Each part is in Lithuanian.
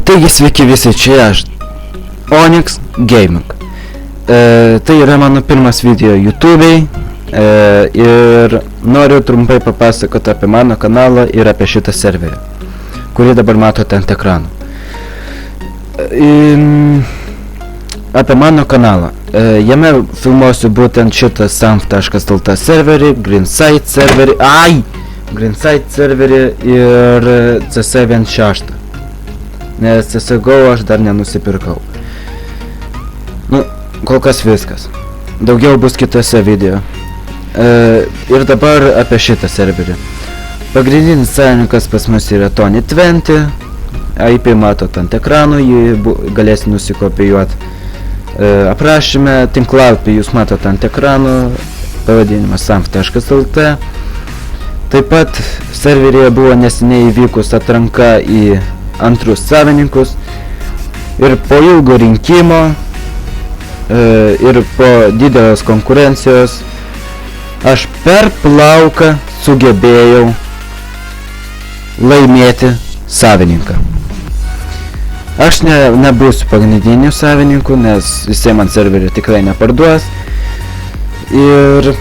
Taigi sveiki visi, čia aš, Onyx Gaming. Tai yra mano pirmas video YouTube'ai ir noriu trumpai papasakoti apie mano kanalą ir apie šitą serverį, kurį dabar matote ant ekranų. Apie mano kanalą. Jame filmuosiu būtent šitą samf.lt serverį, Greenside serverį ir CS16. Nes CSGO aš dar nenusipirkau. Nu, kol kas viskas. Daugiau bus kitose video. Ir dabar apie šitą serverį. Pagrindinis savininkas pas mus yra Tony20. IP matot ant ekranų, jį galėsite nusikopijuoti aprašyme. Tinklalapį jūs matot ant ekranų, pavadinimas samf.lt. Taip pat serveryje buvo neseniai įvykus atranka į antrus savininkus ir po ilgo rinkimo ir po didelės konkurencijos aš per plauką sugebėjau laimėti savininką. Aš nebūsiu pagrindiniu savininku, nes visi man serverį tikrai neparduos. Ir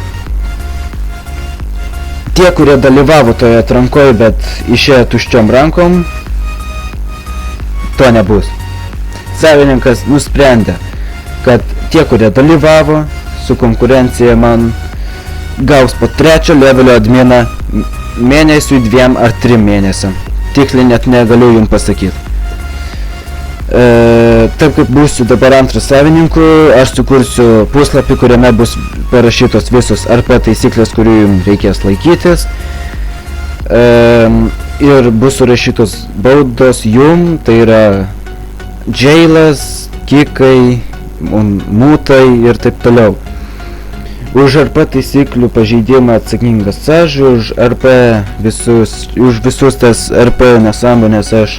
tie, kurie dalyvavo toje atrankoje, bet išėjo tuščiom rankom, to nebus. Savininkas nusprendė, kad tie, kurie dalyvavo su konkurencija, man gaus po 3 levelio adminą mėnesiui, 2 ar 3 mėnesiam. Tiksliai net negaliu jums pasakyti. Taip kaip būsiu dabar antras savininku, aš sukursiu puslapį, kuriame bus parašytos visos RP taisyklės, kurių jums reikės laikytis. Ir bus surašytos baudos jum, tai yra džeilas, kikai, mūtai ir taip toliau. Už RP taisyklių pažeidimą atsakingas aš, už visus tas RP nesąmonės aš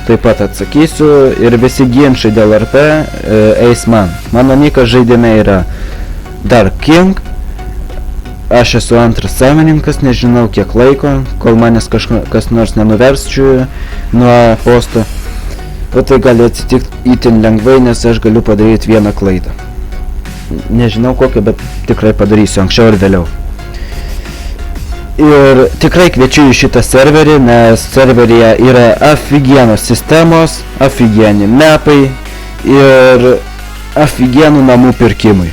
taip pat atsakysiu ir visi ginčai dėl RP eis man. Mano nikas žaidime yra Dark King. Aš esu antras savininkas, nežinau kiek laiko, kol manęs kas nors nenuversčiau nuo posto. O tai gali atsitikti itin lengvai, nes aš galiu padaryti vieną klaidą. Nežinau kokią, bet tikrai padarysiu anksčiau ir vėliau. Ir tikrai kviečiu į šitą serverį, nes serveryje yra afigienos sistemos, afigieni mapai ir afigienų namų pirkimui.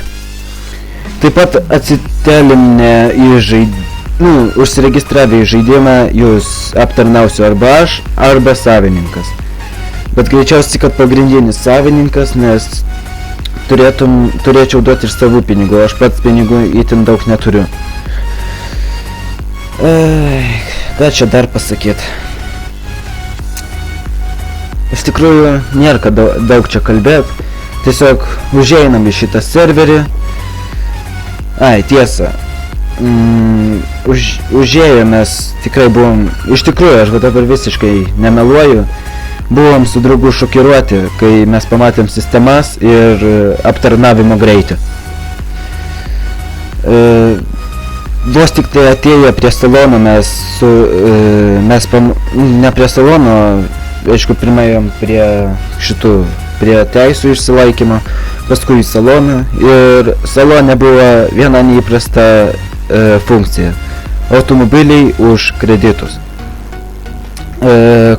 Taip pat atsitelinę į užsiregistravę į žaidimą jūs aptarnausiu arba aš, arba savininkas. Bet greičiausiai, kad pagrindinis savininkas, nes turėčiau duoti ir savų pinigų, aš pats pinigų itin daug neturiu. Ką čia dar pasakyti? Iš tikrųjų, nėra ką daug čia kalbėti. Tiesiog užeinam į šitą serverį. Tiesa, užėjomės, tikrai buvom, iš tikrųjų, aš dabar visiškai nemeluoju, buvom su draugu šokiruoti, kai mes pamatėm sistemas ir aptarnavimo greitį. Vos tik tai atėję prie salono, ne prie salono, aišku, pirmajom prie teisų išsilaikymo, paskui į saloną ir salone buvo viena neįprasta funkcija – automobiliai už kreditus.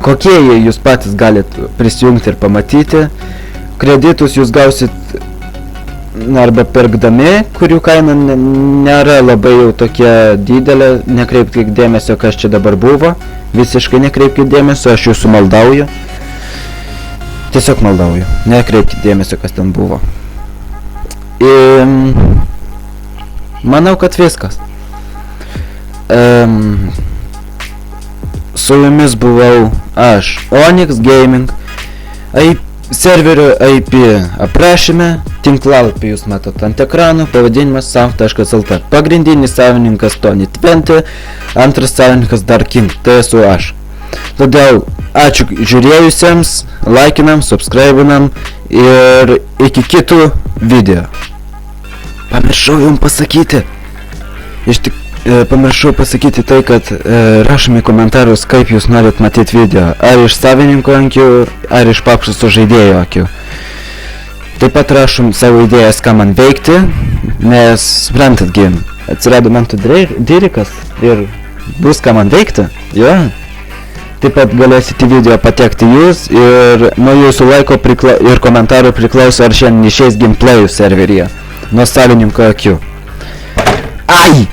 Kokie jūs patys galite prisijungti ir pamatyti. Kreditus jūs gausit arba pirkdami, kurių kaina nėra labai jau tokia didelė. Nekreipkite dėmesio, kas čia dabar buvo. Visiškai nekreipkite dėmesio, aš jūsų maldauju. Tiesiog maldauju, nekreipkite dėmesio, kas ten buvo. Manau, kad viskas. Su jumis buvau aš, Onyx Gaming. Serverio IP aprašyme, tinklalapį jūs matot ant ekranų, pavadinimas samf.lt. Pagrindinis savininkas Tony20, antras savininkas Dark King, tai esu aš. Todėl ačiū žiūrėjusiems, laikinam, subscribinam ir iki kitų video. Pamiršau jums pasakyti. pamiršau pasakyti tai, kad rašome į komentarus, kaip jūs norit matyti video. Ar iš savininko akių, ar iš paprasto žaidėjo akių. Taip pat rašom savo idėjas, ką man veikti, nes, suprantat, atsirado man tu dirikas ir bus ką man veikti, jo. Taip pat galėsite video patekti jūs ir nuo jūsų laiko ir komentarų priklauso, ar šiandien išeis gameplayų serveryje, nuo savininko akių. Ai!